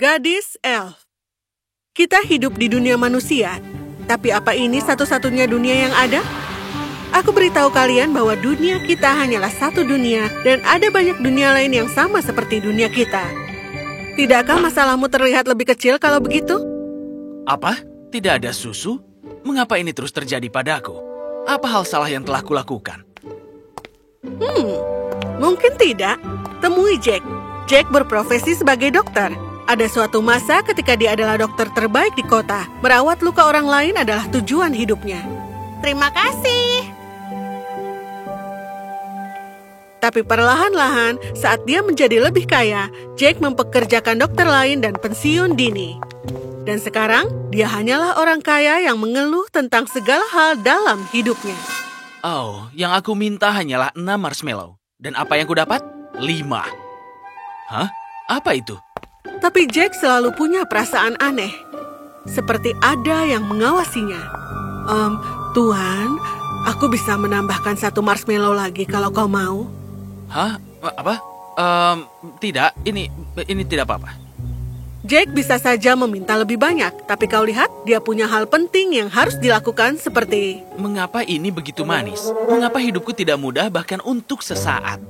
Gadis Elf. Kita hidup di dunia manusia, tapi apa ini satu-satunya dunia yang ada? Aku beritahu kalian bahwa dunia kita hanyalah satu dunia dan ada banyak dunia lain yang sama seperti dunia kita. Tidakkah masalahmu terlihat lebih kecil kalau begitu? Apa? Tidak ada susu? Mengapa ini terus terjadi padaku? Apa hal salah yang telah kulakukan? Mungkin tidak. Temui Jack. Jack berprofesi sebagai dokter. Ada suatu masa ketika dia adalah dokter terbaik di kota. Merawat luka orang lain adalah tujuan hidupnya. Terima kasih. Tapi perlahan-lahan, saat dia menjadi lebih kaya, Jack mempekerjakan dokter lain dan pensiun dini. Dan sekarang, dia hanyalah orang kaya yang mengeluh tentang segala hal dalam hidupnya. Oh, yang aku minta hanyalah 6 marshmallow. Dan apa yang kudapat? 5. Hah? Apa itu? Tapi Jack selalu punya perasaan aneh. Seperti ada yang mengawasinya. Tuan, aku bisa menambahkan 1 marshmallow lagi kalau kau mau. Hah? Apa? Tidak, ini tidak apa-apa. Jack bisa saja meminta lebih banyak, tapi kau lihat, dia punya hal penting yang harus dilakukan seperti... Mengapa ini begitu manis? Mengapa hidupku tidak mudah bahkan untuk sesaat?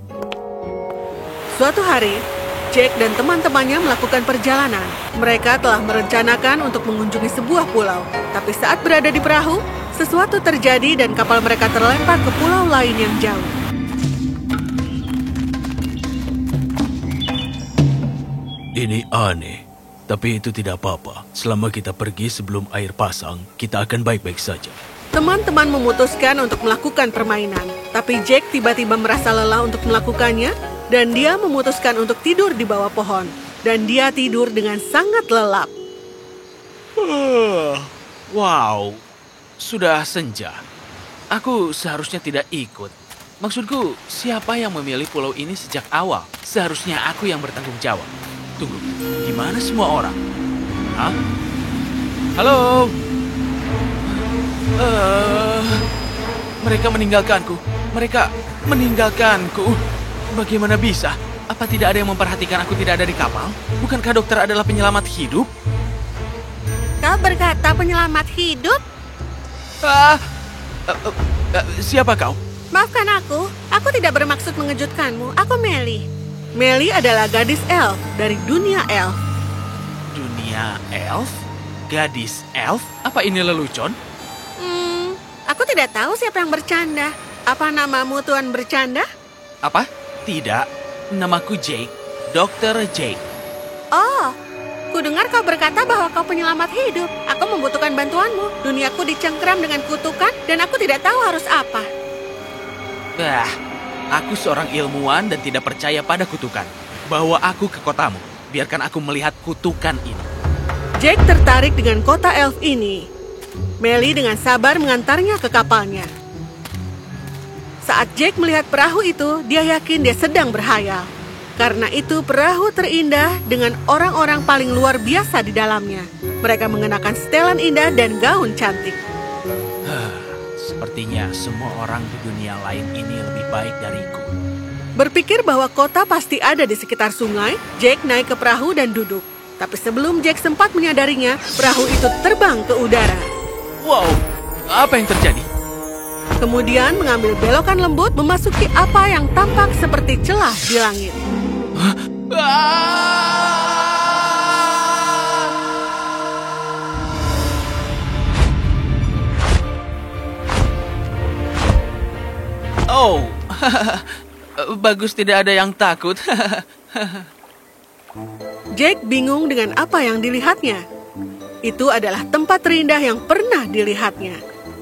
Suatu hari, Jack dan teman-temannya melakukan perjalanan. Mereka telah merencanakan untuk mengunjungi sebuah pulau. Tapi saat berada di perahu, sesuatu terjadi dan kapal mereka terlempar ke pulau lain yang jauh. Ini aneh. Tapi itu tidak apa-apa. Selama kita pergi sebelum air pasang, kita akan baik-baik saja. Teman-teman memutuskan untuk melakukan permainan. Tapi Jack tiba-tiba merasa lelah untuk melakukannya, dan dia memutuskan untuk tidur di bawah pohon. Dan dia tidur dengan sangat lelap. Wow, sudah senja. Aku seharusnya tidak ikut. Maksudku, siapa yang memilih pulau ini sejak awal? Seharusnya aku yang bertanggung jawab. Tunggu, di mana semua orang? Hah? Halo? Mereka meninggalkanku. Mereka meninggalkanku. Bagaimana bisa? Apa tidak ada yang memperhatikan aku tidak ada di kapal? Bukankah dokter adalah penyelamat hidup? Kau berkata penyelamat hidup? Siapa kau? Maafkan aku tidak bermaksud mengejutkanmu. Aku Melly. Melly adalah gadis elf dari dunia elf. Dunia elf? Gadis elf? Apa ini lelucon? Aku tidak tahu siapa yang bercanda. Apa namamu Tuan Bercanda? Apa? Tidak. Namaku Jake. Dr. Jake. Oh, kudengar kau berkata bahwa kau penyelamat hidup. Aku membutuhkan bantuanmu. Duniaku dicengkeram dengan kutukan dan aku tidak tahu harus apa. Aku seorang ilmuwan dan tidak percaya pada kutukan. Bawa aku ke kotamu. Biarkan aku melihat kutukan ini. Jack tertarik dengan kota elf ini. Melly dengan sabar mengantarnya ke kapalnya. Saat Jack melihat perahu itu, dia yakin dia sedang berhayal. Karena itu perahu terindah dengan orang-orang paling luar biasa di dalamnya. Mereka mengenakan setelan indah dan gaun cantik. Sepertinya semua orang di dunia lain ini lebih baik dariku. Berpikir bahwa kota pasti ada di sekitar sungai, Jack naik ke perahu dan duduk. Tapi sebelum Jack sempat menyadarinya, perahu itu terbang ke udara. Wow, apa yang terjadi? Kemudian mengambil belokan lembut memasuki apa yang tampak seperti celah di langit. Oh, bagus tidak ada yang takut. Jack bingung dengan apa yang dilihatnya. Itu adalah tempat terindah yang pernah dilihatnya.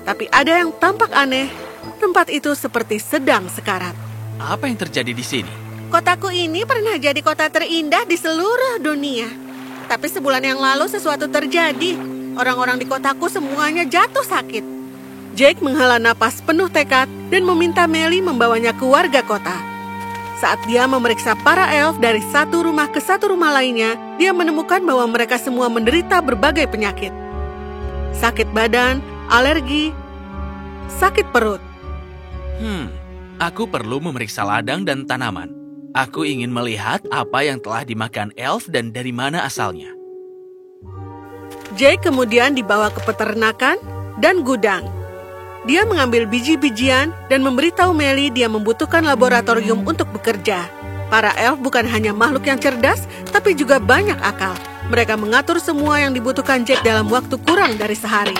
Tapi ada yang tampak aneh. Tempat itu seperti sedang sekarat. Apa yang terjadi di sini? Kotaku ini pernah jadi kota terindah di seluruh dunia. Tapi sebulan yang lalu sesuatu terjadi. Orang-orang di kotaku semuanya jatuh sakit. Jack menghela napas penuh tekad dan meminta Melly membawanya ke warga kota. Saat dia memeriksa para elf dari satu rumah ke satu rumah lainnya, dia menemukan bahwa mereka semua menderita berbagai penyakit. Sakit badan, alergi, sakit perut. Aku perlu memeriksa ladang dan tanaman. Aku ingin melihat apa yang telah dimakan elf dan dari mana asalnya. Jake kemudian dibawa ke peternakan dan gudang. Dia mengambil biji-bijian dan memberitahu Melly dia membutuhkan laboratorium untuk bekerja. Para elf bukan hanya makhluk yang cerdas, tapi juga banyak akal. Mereka mengatur semua yang dibutuhkan Jake dalam waktu kurang dari sehari.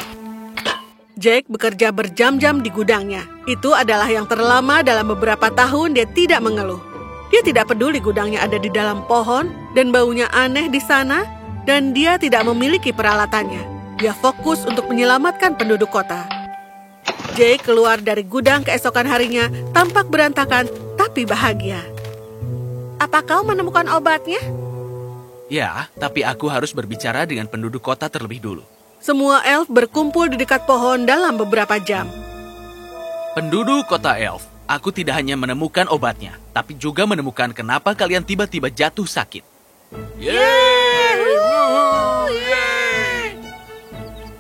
Jake bekerja berjam-jam di gudangnya. Itu adalah yang terlama dalam beberapa tahun dia tidak mengeluh. Dia tidak peduli gudangnya ada di dalam pohon dan baunya aneh di sana, dan dia tidak memiliki peralatannya. Dia fokus untuk menyelamatkan penduduk kota. Jake keluar dari gudang keesokan harinya, tampak berantakan tapi bahagia. Apa kau menemukan obatnya? Ya, tapi aku harus berbicara dengan penduduk kota terlebih dulu. Semua elf berkumpul di dekat pohon dalam beberapa jam. Penduduk kota elf, aku tidak hanya menemukan obatnya, tapi juga menemukan kenapa kalian tiba-tiba jatuh sakit. Yeay!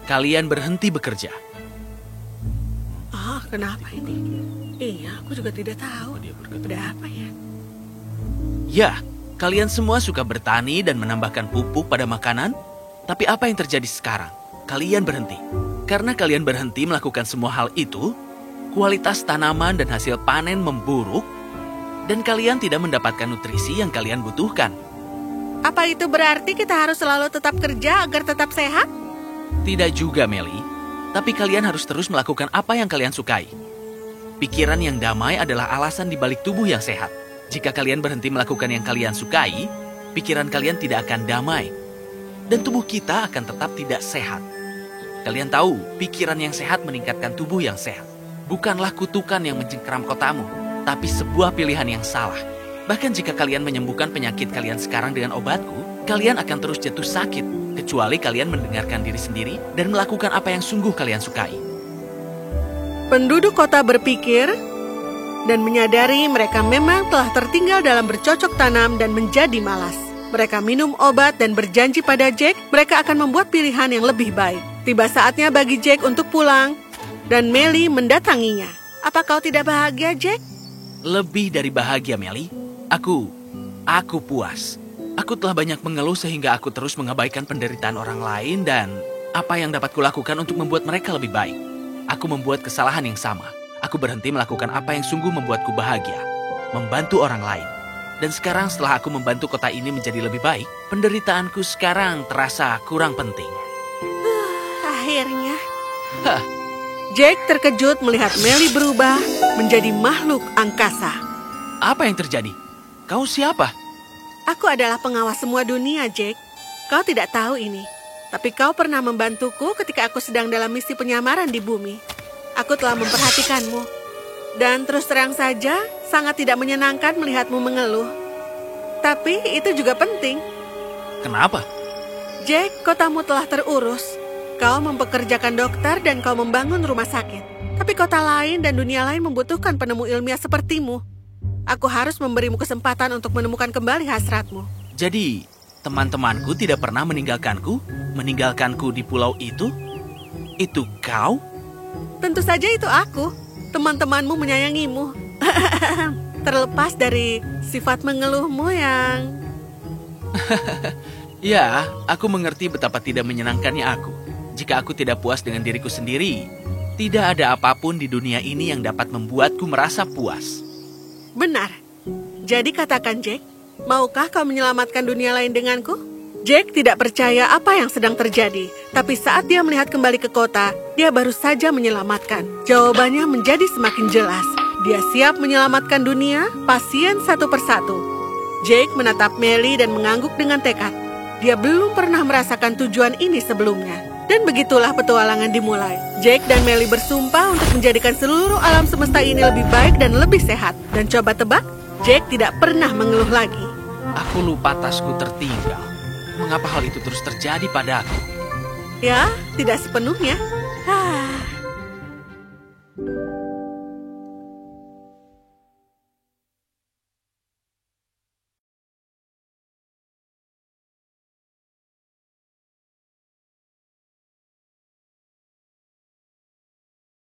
Kalian berhenti bekerja. Kenapa ini? Iya, aku juga tidak tahu. Ada apa ya? Ya, kalian semua suka bertani dan menambahkan pupuk pada makanan, tapi apa yang terjadi sekarang? Kalian berhenti. Karena kalian berhenti melakukan semua hal itu, kualitas tanaman dan hasil panen memburuk, dan kalian tidak mendapatkan nutrisi yang kalian butuhkan. Apa itu berarti kita harus selalu tetap kerja agar tetap sehat? Tidak juga, Melly. Tapi kalian harus terus melakukan apa yang kalian sukai. Pikiran yang damai adalah alasan di balik tubuh yang sehat. Jika kalian berhenti melakukan yang kalian sukai, pikiran kalian tidak akan damai. Dan tubuh kita akan tetap tidak sehat. Kalian tahu, pikiran yang sehat meningkatkan tubuh yang sehat. Bukanlah kutukan yang mencengkeram kotamu, tapi sebuah pilihan yang salah. Bahkan jika kalian menyembuhkan penyakit kalian sekarang dengan obatku, kalian akan terus jatuh sakit. Kecuali kalian mendengarkan diri sendiri dan melakukan apa yang sungguh kalian sukai. Penduduk kota berpikir dan menyadari mereka memang telah tertinggal dalam bercocok tanam dan menjadi malas. Mereka minum obat dan berjanji pada Jake mereka akan membuat pilihan yang lebih baik. Tiba saatnya bagi Jake untuk pulang dan Melly mendatanginya. Apa kau tidak bahagia, Jake? Lebih dari bahagia, Melly. Aku puas. Aku telah banyak mengeluh sehingga aku terus mengabaikan penderitaan orang lain dan apa yang dapat kulakukan untuk membuat mereka lebih baik. Aku membuat kesalahan yang sama. Aku berhenti melakukan apa yang sungguh membuatku bahagia, membantu orang lain. Dan sekarang setelah aku membantu kota ini menjadi lebih baik, penderitaanku sekarang terasa kurang penting. Akhirnya. Jake terkejut melihat Melly berubah menjadi makhluk angkasa. Apa yang terjadi? Kau siapa? Aku adalah pengawas semua dunia, Jake. Kau tidak tahu ini. Tapi kau pernah membantuku ketika aku sedang dalam misi penyamaran di bumi. Aku telah memperhatikanmu. Dan terus terang saja, sangat tidak menyenangkan melihatmu mengeluh. Tapi itu juga penting. Kenapa? Jake, kotamu telah terurus. Kau mempekerjakan dokter dan kau membangun rumah sakit. Tapi kota lain dan dunia lain membutuhkan penemu ilmiah sepertimu. Aku harus memberimu kesempatan untuk menemukan kembali hasratmu. Jadi, teman-temanku tidak pernah meninggalkanku di pulau itu? Itu kau? Tentu saja itu aku. Teman-temanmu menyayangimu. Terlepas dari sifat mengeluhmu yang... Ya, aku mengerti betapa tidak menyenangkannya aku. Jika aku tidak puas dengan diriku sendiri, tidak ada apapun di dunia ini yang dapat membuatku merasa puas. Benar. Jadi katakan, Jake, maukah kau menyelamatkan dunia lain denganku? Jake tidak percaya apa yang sedang terjadi, tapi saat dia melihat kembali ke kota, dia baru saja menyelamatkan. Jawabannya menjadi semakin jelas. Dia siap menyelamatkan dunia, pasien satu persatu. Jake menatap Melly dan mengangguk dengan tekad. Dia belum pernah merasakan tujuan ini sebelumnya. Dan begitulah petualangan dimulai. Jake dan Melly bersumpah untuk menjadikan seluruh alam semesta ini lebih baik dan lebih sehat. Dan coba tebak, Jake tidak pernah mengeluh lagi. Aku lupa tasku tertinggal. Mengapa hal itu terus terjadi padaku? Ya, tidak sepenuhnya.